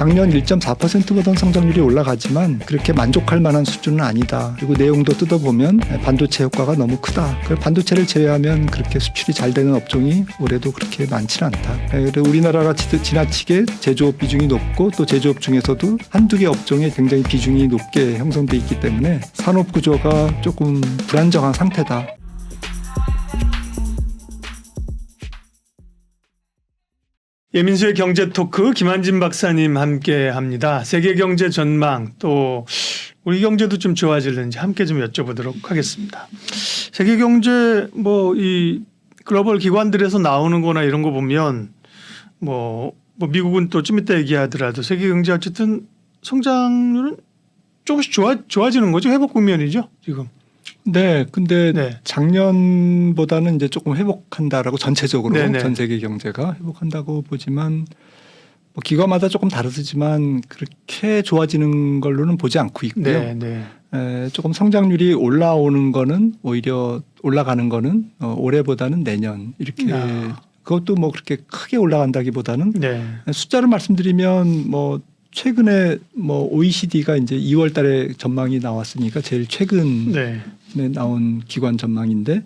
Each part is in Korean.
작년 1.4%보다는 성장률이 올라가지만 그렇게 만족할 만한 수준은 아니다. 그리고 내용도 뜯어보면 반도체 효과가 너무 크다. 반도체를 제외하면 그렇게 수출이 잘 되는 업종이 올해도 그렇게 많지는 않다. 그리고 우리나라가 지나치게 제조업 비중이 높고 또 제조업 중에서도 한두 개 업종에 굉장히 비중이 높게 형성돼 있기 때문에 산업 구조가 조금 불안정한 상태다. 예민수의 경제토크 김한진 박사님 함께합니다. 세계 경제 전망 또 우리 경제도 좀 좋아질는지 함께 좀 여쭤보도록 하겠습니다. 세계 경제 이 글로벌 기관들에서 나오는 거나 이런 거 보면 뭐 미국은 또 좀 이따 얘기하더라도 세계 경제 어쨌든 성장률은 조금씩 좋아지는 거죠. 회복 국면이죠 지금. 네, 근데 네. 작년보다는 이제 조금 회복한다라고 전체적으로 네네. 전 세계 경제가 회복한다고 보지만 기관마다 조금 다르지만 그렇게 좋아지는 걸로는 보지 않고 있고요. 네, 네. 조금 성장률이 올라오는 거는 오히려 올라가는 거는 올해보다는 내년 이렇게 그것도 그렇게 크게 올라간다기보다는 네. 숫자를 말씀드리면 최근에 OECD가 이제 2월 달에 전망이 나왔으니까 제일 최근에 나온 기관 전망인데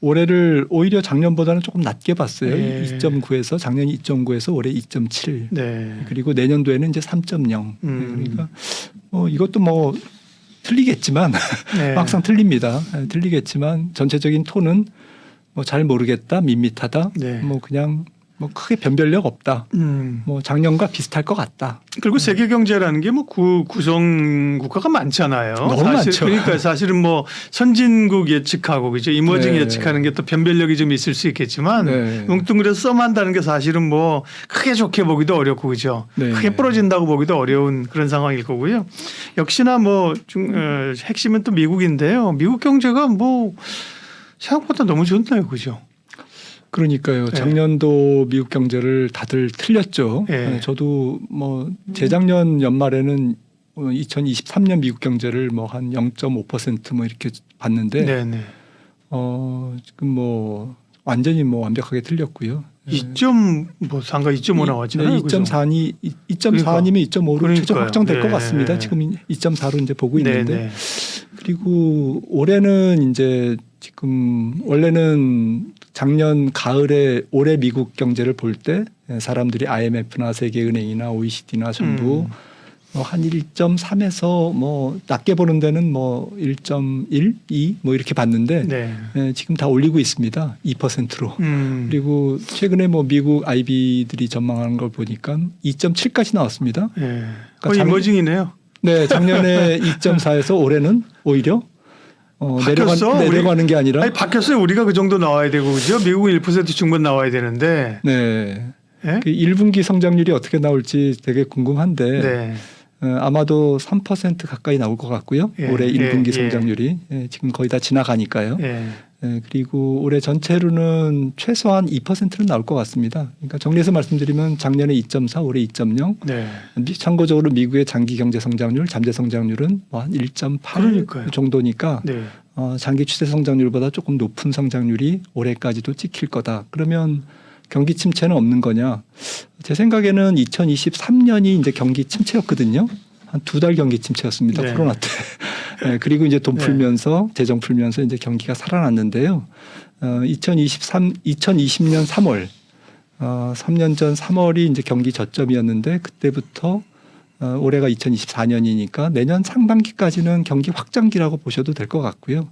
올해를 오히려 작년보다는 조금 낮게 봤어요. 네. 2.9에서 작년 2.9에서 올해 2.7. 네. 그리고 내년도에는 이제 3.0. 그러니까 이것도 틀리겠지만 네. 막상 틀립니다. 틀리겠지만 전체적인 톤은 잘 모르겠다, 밋밋하다. 네. 그냥 크게 변별력 없다. 작년과 비슷할 것 같다. 그리고 세계 경제라는 게 구성 국가가 많잖아요. 너무 많죠. 그러니까 사실은 선진국 예측하고 그죠 이머징 네. 예측하는 게 또 변별력이 좀 있을 수 있겠지만 네. 뭉뚱그려서 썸한다는 게 사실은 크게 좋게 보기도 어렵고 그죠. 네. 크게 부러진다고 보기도 어려운 그런 상황일 거고요. 역시나 핵심은 또 미국인데요. 미국 경제가 생각보다 너무 좋네요, 그죠. 그러니까요. 작년도 미국 경제를 다들 틀렸죠. 네. 저도 재작년 연말에는 2023년 미국 경제를 한 0.5% 이렇게 봤는데 네네. 지금 완전히 완벽하게 틀렸고요. 2.4인가 2.5 나왔잖아요. 2.4아니면 2.5로 최종 확정될 것 같습니다. 지금 2.4로 이제 보고 있는데 네네. 그리고 올해는 이제 지금 원래는 작년 가을에 올해 미국 경제를 볼 때 사람들이 IMF나 세계은행이나 OECD나 전부 한 1.3에서 낮게 보는 데는 1.1, 2 이렇게 봤는데 네. 지금 다 올리고 있습니다. 2%로. 그리고 최근에 미국 IB들이 전망하는 걸 보니까 2.7까지 나왔습니다. 네. 거의 이머징이네요. 네, 작년에 2.4에서 올해는 오히려 내려가는 게 아니라 바뀌었어요. 우리가 그 정도 나와야 되고 그죠? 미국은 1% 중반 나와야 되는데. 네. 네? 그 1분기 성장률이 어떻게 나올지 되게 궁금한데 네. 아마도 3% 가까이 나올 것 같고요. 올해 1분기 성장률이 지금 거의 다 지나가니까요. 그리고 올해 전체로는 최소한 2%는 나올 것 같습니다. 그러니까 정리해서 말씀드리면 작년에 2.4, 올해 2.0. 네. 참고적으로 미국의 장기 경제 성장률, 잠재 성장률은 한 1.8 그러니까요. 정도니까 네. 장기 추세 성장률보다 조금 높은 성장률이 올해까지도 찍힐 거다. 그러면 경기 침체는 없는 거냐? 제 생각에는 2023년이 이제 경기 침체였거든요. 한 2달 경기 침체였습니다. 네. 코로나 때. 네, 그리고 이제 돈 풀면서 재정 풀면서 이제 경기가 살아났는데요. 2020년 3월, 3년 전 3월이 이제 경기 저점이었는데 그때부터 올해가 2024년이니까 내년 상반기까지는 경기 확장기라고 보셔도 될 것 같고요.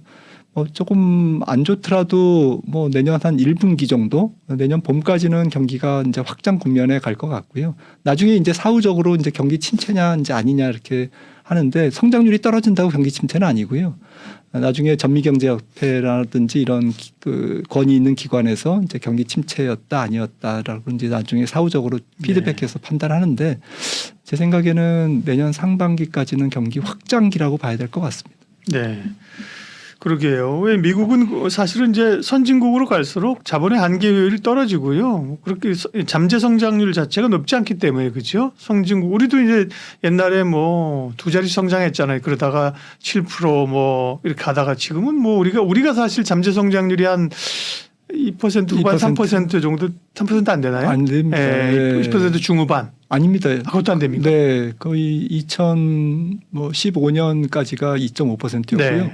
조금 안 좋더라도 내년 한 1분기 정도, 내년 봄까지는 경기가 이제 확장 국면에 갈 것 같고요. 나중에 이제 사후적으로 이제 경기 침체냐 이제 아니냐 이렇게 하는데 성장률이 떨어진다고 경기 침체는 아니고요. 나중에 전미경제협회라든지 이런 권위 있는 기관에서 이제 경기 침체였다 아니었다라고 이제 나중에 사후적으로 피드백해서 판단하는데 제 생각에는 내년 상반기까지는 경기 확장기라고 봐야 될 것 같습니다. 네. 그러게요. 왜 미국은 사실은 이제 선진국으로 갈수록 자본의 한계 효율이 떨어지고요. 그렇게 잠재 성장률 자체가 높지 않기 때문에 그렇죠. 선진국 우리도 이제 옛날에 2자리 성장했잖아요. 그러다가 7% 이렇게 가다가 지금은 우리가 사실 잠재 성장률이 한 2% 후반 3% 정도 3% 안 되나요? 안 됩니다. 20% 중후반. 아닙니다. 그것도 안 됩니까? 네, 거의 2015년까지가 2.5%였고요.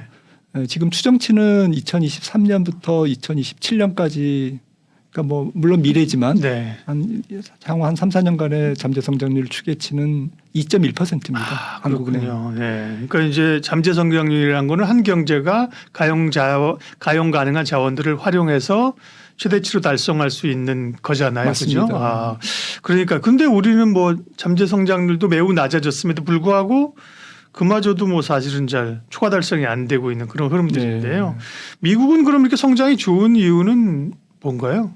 네. 지금 추정치는 2023년부터 2027년까지, 그러니까 뭐 물론 미래지만 네. 향후 한 3, 4년간의 잠재 성장률 추계치는 2.1%입니다. 한국은행. 그렇군요. 네. 그러니까 이제 잠재 성장률이라는 거는 한 경제가 가용 가능한 자원들을 활용해서 최대치로 달성할 수 있는 거잖아요. 맞습니다. 그죠? 그러니까 근데 우리는 뭐 잠재 성장률도 매우 낮아졌음에도 불구하고 그마저도 뭐 사실은 잘 초과 달성이 안 되고 있는 그런 흐름들인데요. 네. 미국은 그럼 이렇게 성장이 좋은 이유는 뭔가요?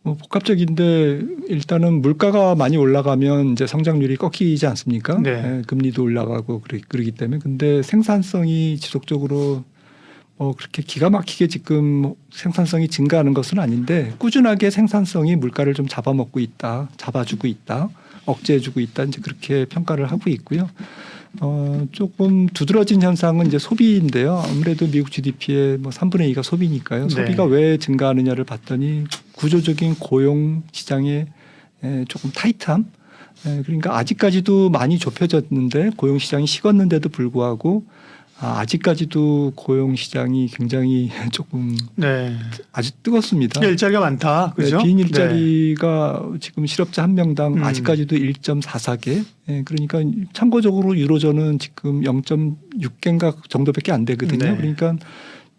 뭐 복합적인데 일단은 물가가 많이 올라가면 이제 성장률이 꺾이지 않습니까? 네. 금리도 올라가고 그러기 때문에. 근데 생산성이 지속적으로 그렇게 기가 막히게 지금 생산성이 증가하는 것은 아닌데 꾸준하게 생산성이 물가를 좀 잡아먹고 있다, 잡아주고 있다, 억제해주고 있다, 이제 그렇게 평가를 하고 있고요. 조금 두드러진 현상은 이제 소비인데요. 아무래도 미국 GDP의 뭐 3분의 2가 소비니까요. 네. 소비가 왜 증가하느냐를 봤더니 구조적인 고용 시장의 조금 타이트함. 그러니까 아직까지도 많이 좁혀졌는데 고용 시장이 식었는데도 불구하고 아직까지도 고용 시장이 굉장히 조금 네. 아주 뜨겁습니다. 일자리가 많다. 그죠? 네, 빈 일자리가 지금 실업자 한 명당 아직까지도 1.44개. 그러니까 참고적으로 유로존은 지금 0.6개인가 정도밖에 안 되거든요. 네. 그러니까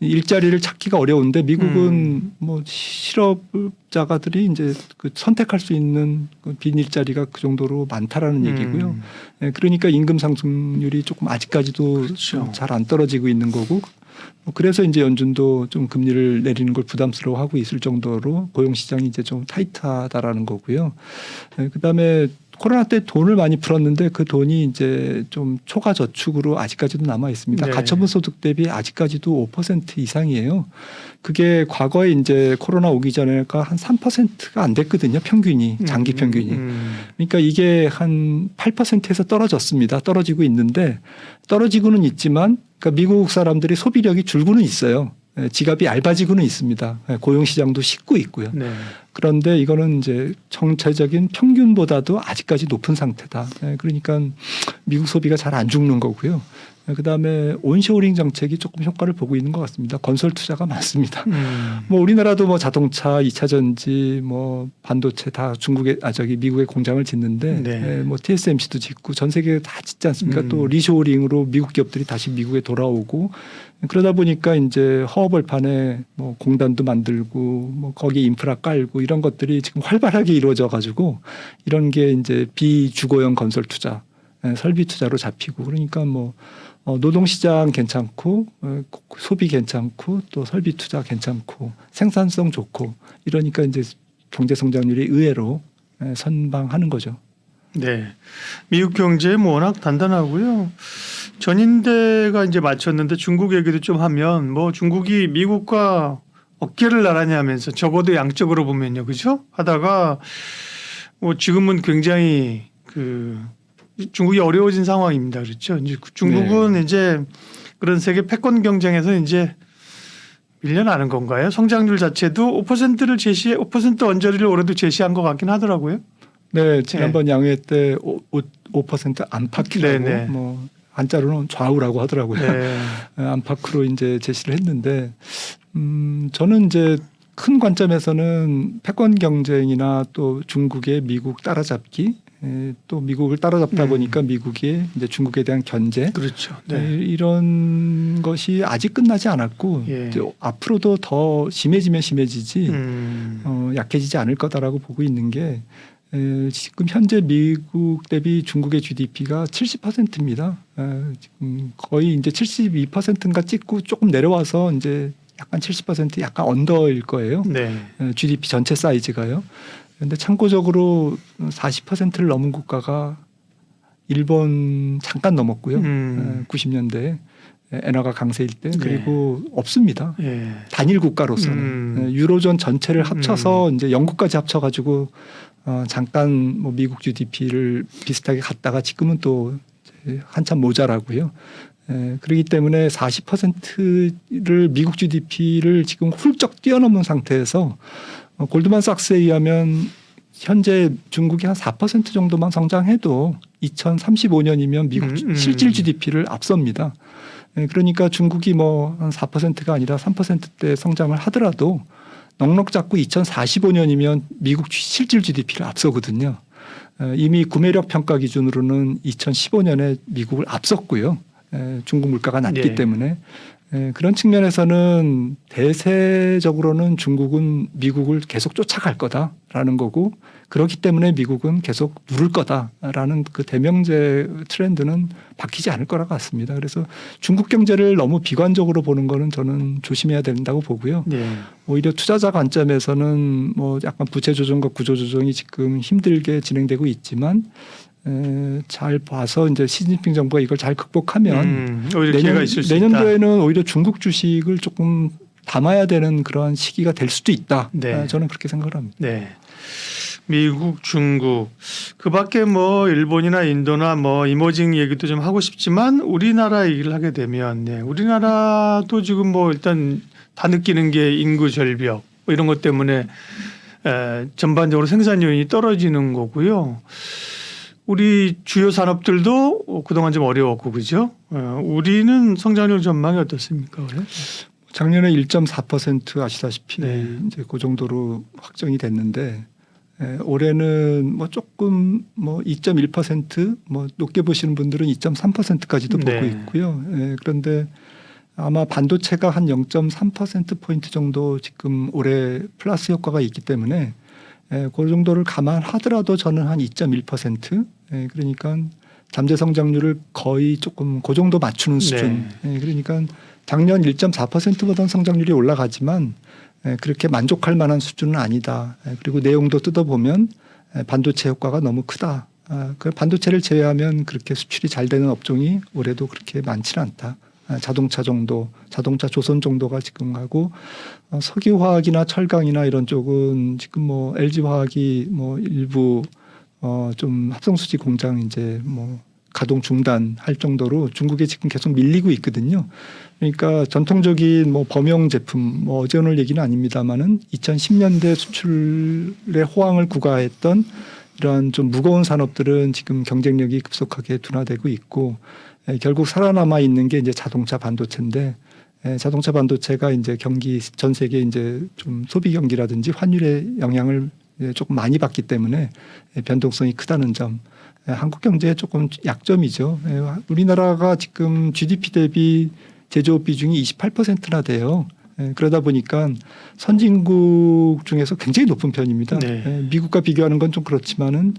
일자리를 찾기가 어려운데 미국은 뭐 실업자가들이 이제 그 선택할 수 있는 그 빈 일자리가 그 정도로 많다라는 얘기고요. 그러니까 임금 상승률이 조금 아직까지도 그렇죠. 잘 안 떨어지고 있는 거고. 그래서 이제 연준도 좀 금리를 내리는 걸 부담스러워하고 있을 정도로 고용 시장이 이제 좀 타이트하다라는 거고요. 그다음에 코로나 때 돈을 많이 풀었는데 그 돈이 이제 좀 초과 저축으로 아직까지도 남아 있습니다. 네. 가처분 소득 대비 아직까지도 5% 이상이에요. 그게 과거에 이제 코로나 오기 전에가 한 3%가 안 됐거든요. 평균이, 장기 평균이. 그러니까 이게 한 8%에서 떨어졌습니다. 떨어지고 있는데 떨어지고는 있지만 그러니까 미국 사람들이 소비력이 줄고는 있어요. 지갑이 얇아지고는 있습니다. 고용 시장도 식고 있고요. 네. 그런데 이거는 이제 정체적인 평균보다도 아직까지 높은 상태다. 그러니까 미국 소비가 잘 안 죽는 거고요. 그다음에 온쇼링 정책이 조금 효과를 보고 있는 것 같습니다. 건설 투자가 많습니다. 뭐 우리나라도 뭐 자동차, 2차 전지, 뭐 반도체 다 미국의 공장을 짓는데 네. 뭐 TSMC도 짓고 전 세계 다 짓지 않습니까? 또 리쇼링으로 미국 기업들이 다시 미국에 돌아오고 그러다 보니까 이제 허허벌판에 뭐 공단도 만들고 뭐 거기에 인프라 깔고 이런 것들이 지금 활발하게 이루어져 가지고 이런 게 이제 비주거용 건설 투자, 설비 투자로 잡히고 그러니까 뭐 노동시장 괜찮고 소비 괜찮고 또 설비 투자 괜찮고 생산성 좋고 이러니까 이제 경제 성장률이 의외로 선방하는 거죠. 네. 미국 경제 뭐 워낙 단단하고요. 전인대가 이제 마쳤는데 중국 얘기도 좀 하면 뭐 중국이 미국과 어깨를 나란히 하면서 적어도 양적으로 보면요. 그죠? 하다가 뭐 지금은 굉장히 중국이 어려워진 상황입니다. 그렇죠. 이제 중국은 네. 이제 그런 세계 패권 경쟁에서 이제 밀려나는 건가요? 성장률 자체도 5% 언저리를 올해도 제시한 것 같긴 하더라고요. 네, 지난번 양회 때 5% 안팎이라고 네네. 뭐 한자로는 좌우라고 하더라고요. 네. 안팎으로 이제 제시를 했는데 저는 이제 큰 관점에서는 패권 경쟁이나 또 중국의 미국 따라잡기 또 미국을 따라잡다 보니까 미국이 이제 중국에 대한 견제 그렇죠. 네. 이런 것이 아직 끝나지 않았고 예. 이제 앞으로도 더 심해지면 심해지지 약해지지 않을 거다라고 보고 있는 게 지금 현재 미국 대비 중국의 GDP가 70%입니다. 지금 거의 이제 72%인가 찍고 조금 내려와서 이제 약간 70% 약간 언더일 거예요. 네. GDP 전체 사이즈가요. 그런데 참고적으로 40%를 넘은 국가가 일본 잠깐 넘었고요. 90년대에 엔화가 강세일 때 그리고 없습니다. 예. 단일 국가로서는 유로존 전체를 합쳐서 이제 영국까지 합쳐가지고 잠깐 뭐 미국 GDP를 비슷하게 갔다가 지금은 또 한참 모자라고요. 그렇기 때문에 40%를 미국 GDP를 지금 훌쩍 뛰어넘은 상태에서 골드만삭스에 의하면 현재 중국이 한 4% 정도만 성장해도 2035년이면 미국 실질 GDP를 앞섭니다. 그러니까 중국이 뭐 한 4%가 아니라 3%대 성장을 하더라도 넉넉 잡고 2045년이면 미국 실질 GDP를 앞서거든요. 이미 구매력 평가 기준으로는 2015년에 미국을 앞섰고요. 중국 물가가 낮기 네. 때문에 그런 측면에서는 대세적으로는 중국은 미국을 계속 쫓아갈 거다라는 거고 그렇기 때문에 미국은 계속 누를 거다라는 그 대명제 트렌드는 바뀌지 않을 거라고 같습니다. 그래서 중국 경제를 너무 비관적으로 보는 거는 저는 조심해야 된다고 보고요. 네. 오히려 투자자 관점에서는 뭐 약간 부채 조정과 구조 조정이 지금 힘들게 진행되고 있지만 잘 봐서 이제 시진핑 정부가 이걸 잘 극복하면 오히려 기회가 있을 수 있다. 내년도에는 오히려 중국 주식을 조금 담아야 되는 그러한 시기가 될 수도 있다. 네. 저는 그렇게 생각을 합니다. 네. 미국, 중국, 그밖에 뭐 일본이나 인도나 뭐 이머징 얘기도 좀 하고 싶지만 우리나라 얘기를 하게 되면 우리나라도 지금 뭐 일단 다 느끼는 게 인구 절벽 뭐 이런 것 때문에 전반적으로 생산 요인이 떨어지는 거고요. 우리 주요 산업들도 그동안 좀 어려웠고 그죠? 우리는 성장률 전망이 어떻습니까? 올해? 작년에 1.4% 아시다시피 네. 이제 그 정도로 확정이 됐는데 올해는 뭐 조금 뭐 2.1% 높게 보시는 분들은 2.3%까지도 네. 보고 있고요. 그런데 아마 반도체가 한 0.3%포인트 정도 지금 올해 플러스 효과가 있기 때문에 그 정도를 감안하더라도 저는 한 2.1%. 그러니까 잠재 성장률을 거의 조금 그 정도 맞추는 수준. 그러니까 작년 1.4%보다는 성장률이 올라가지만 그렇게 만족할 만한 수준은 아니다. 그리고 내용도 뜯어보면 반도체 효과가 너무 크다. 그 반도체를 제외하면 그렇게 수출이 잘 되는 업종이 올해도 그렇게 많지는 않다. 자동차 정도, 자동차 조선 정도가 지금 하고 석유화학이나 철강이나 이런 쪽은 지금 뭐 LG화학이 뭐 일부 좀 합성수지 공장 이제 뭐 가동 중단할 정도로 중국에 지금 계속 밀리고 있거든요. 그러니까 전통적인 뭐 범용 제품 뭐 어제 오늘 얘기는 아닙니다만은 2010년대 수출의 호황을 구가했던 이러한 좀 무거운 산업들은 지금 경쟁력이 급속하게 둔화되고 있고 결국 살아남아 있는 게 이제 자동차 반도체인데 자동차 반도체가 이제 경기 전 세계 이제 좀 소비 경기라든지 환율의 영향을 조금 많이 받기 때문에 변동성이 크다는 점. 한국 경제의 조금 약점이죠. 우리나라가 지금 GDP 대비 제조업 비중이 28%나 돼요. 그러다 보니까 선진국 중에서 굉장히 높은 편입니다. 네. 미국과 비교하는 건 좀 그렇지만은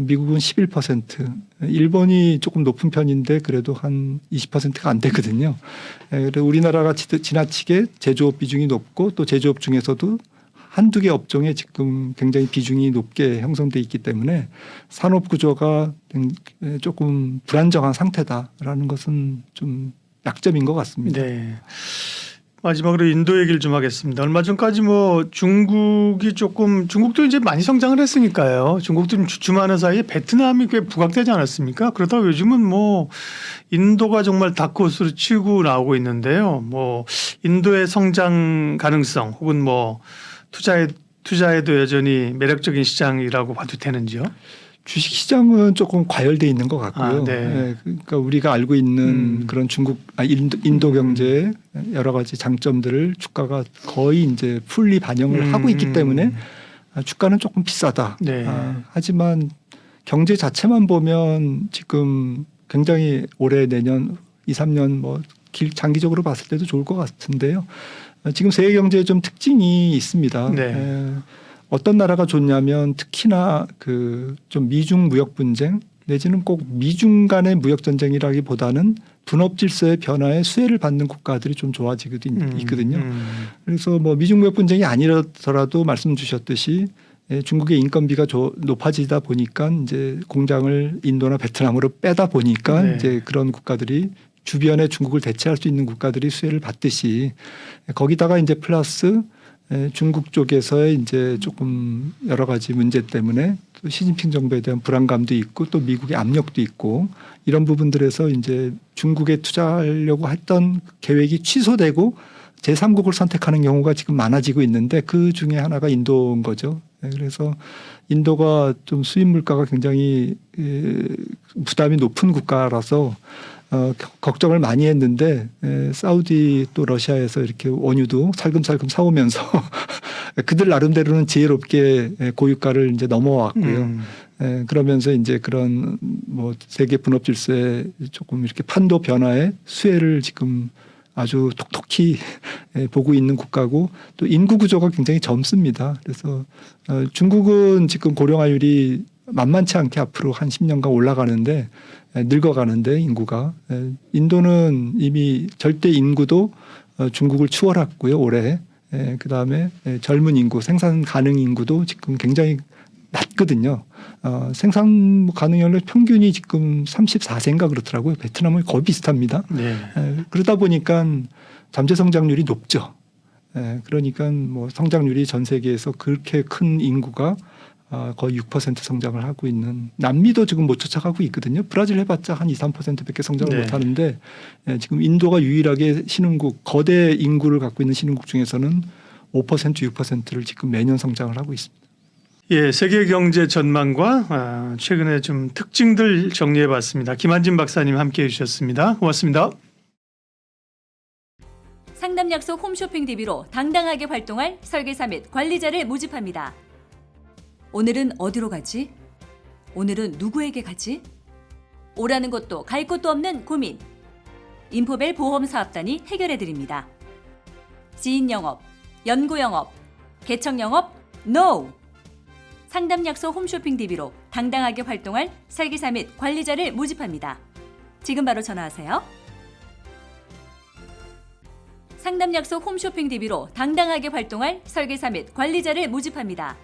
미국은 11%, 일본이 조금 높은 편인데 그래도 한 20%가 안 되거든요. 그래서 우리나라가 지나치게 제조업 비중이 높고 또 제조업 중에서도 한두 개 업종에 지금 굉장히 비중이 높게 형성돼 있기 때문에 산업 구조가 조금 불안정한 상태다라는 것은 좀 약점인 것 같습니다. 네. 마지막으로 인도 얘기를 좀 하겠습니다. 얼마 전까지 뭐 중국도 이제 많이 성장을 했으니까요. 중국도 좀 주춤하는 사이에 베트남이 꽤 부각되지 않았습니까? 그러다가 요즘은 뭐 인도가 정말 다크호스로 치고 나오고 있는데요. 뭐 인도의 성장 가능성 혹은 뭐 투자에도 여전히 매력적인 시장이라고 봐도 되는지요? 주식 시장은 조금 과열돼 있는 것 같고요. 네. 그러니까 우리가 알고 있는 그런 인도 경제의 여러 가지 장점들을 주가가 거의 이제 풀리 반영을 하고 있기 때문에 주가는 조금 비싸다. 네. 하지만 경제 자체만 보면 지금 굉장히 올해 내년 2, 3년 뭐 장기적으로 봤을 때도 좋을 것 같은데요. 지금 세계 경제에 좀 특징이 있습니다. 네. 어떤 나라가 좋냐면 특히나 그 좀 미중 무역 분쟁 내지는 꼭 미중 간의 무역 전쟁이라기보다는 분업 질서의 변화에 수혜를 받는 국가들이 좀 좋아지고 있거든요. 그래서 뭐 미중 무역 분쟁이 아니더라도 말씀 주셨듯이 중국의 인건비가 높아지다 보니까 이제 공장을 인도나 베트남으로 빼다 보니까 네. 이제 그런 국가들이 주변에 중국을 대체할 수 있는 국가들이 수혜를 받듯이 거기다가 이제 플러스 중국 쪽에서의 이제 조금 여러 가지 문제 때문에 또 시진핑 정부에 대한 불안감도 있고 또 미국의 압력도 있고 이런 부분들에서 이제 중국에 투자하려고 했던 계획이 취소되고 제3국을 선택하는 경우가 지금 많아지고 있는데 그 중에 하나가 인도인 거죠. 그래서 인도가 좀 수입 물가가 굉장히 부담이 높은 국가라서 걱정을 많이 했는데 사우디 또 러시아에서 이렇게 원유도 살금살금 사오면서 그들 나름대로는 지혜롭게 고유가를 이제 넘어왔고요. 그러면서 이제 그런 뭐 세계 분업 질서에 조금 이렇게 판도 변화에 수혜를 지금 아주 톡톡히 보고 있는 국가고 또 인구 구조가 굉장히 젊습니다. 그래서 중국은 지금 고령화율이 만만치 않게 앞으로 한 10년간 올라가는데 늙어가는데 인구가 인도는 이미 절대 인구도 중국을 추월했고요 올해 그다음에 젊은 인구 생산 가능 인구도 지금 굉장히 낮거든요. 생산 가능률 평균이 지금 34세인가 그렇더라고요. 베트남은 거의 비슷합니다. 네. 그러다 보니까 잠재 성장률이 높죠. 그러니까 뭐 성장률이 전 세계에서 그렇게 큰 인구가 거의 6% 성장을 하고 있는 남미도 지금 못 쫓아가고 있거든요. 브라질 해봤자 한 2, 3%밖에 성장을 네. 못하는데 지금 인도가 유일하게 신흥국 거대 인구를 갖고 있는 신흥국 중에서는 5%, 6%를 지금 매년 성장을 하고 있습니다. 예, 세계 경제 전망과 최근에 좀 특징들 정리해봤습니다. 김한진 박사님 함께해 주셨습니다. 고맙습니다. 상담 약속 홈쇼핑 DB로 당당하게 활동할 설계사 및 관리자를 모집합니다. 오늘은 어디로 가지? 오늘은 누구에게 가지? 오라는 곳도 갈 곳도 없는 고민. 인포벨 보험사업단이 해결해드립니다. 지인 영업, 연구 영업, 개척 영업, NO! 상담 약속 홈쇼핑 DB로 당당하게 활동할 설계사 및 관리자를 모집합니다. 지금 바로 전화하세요. 상담 약속 홈쇼핑 DB로 당당하게 활동할 설계사 및 관리자를 모집합니다.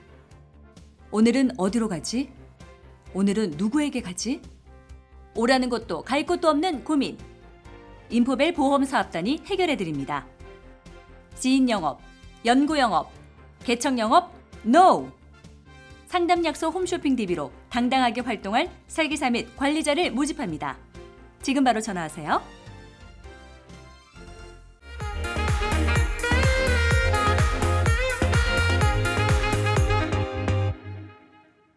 오늘은 어디로 가지? 오늘은 누구에게 가지? 오라는 곳도 갈 곳도 없는 고민. 인포벨 보험사업단이 해결해드립니다. 지인 영업, 연구 영업, 개척 영업, NO! 상담 약속 홈쇼핑 DB로 당당하게 활동할 설계사 및 관리자를 모집합니다. 지금 바로 전화하세요.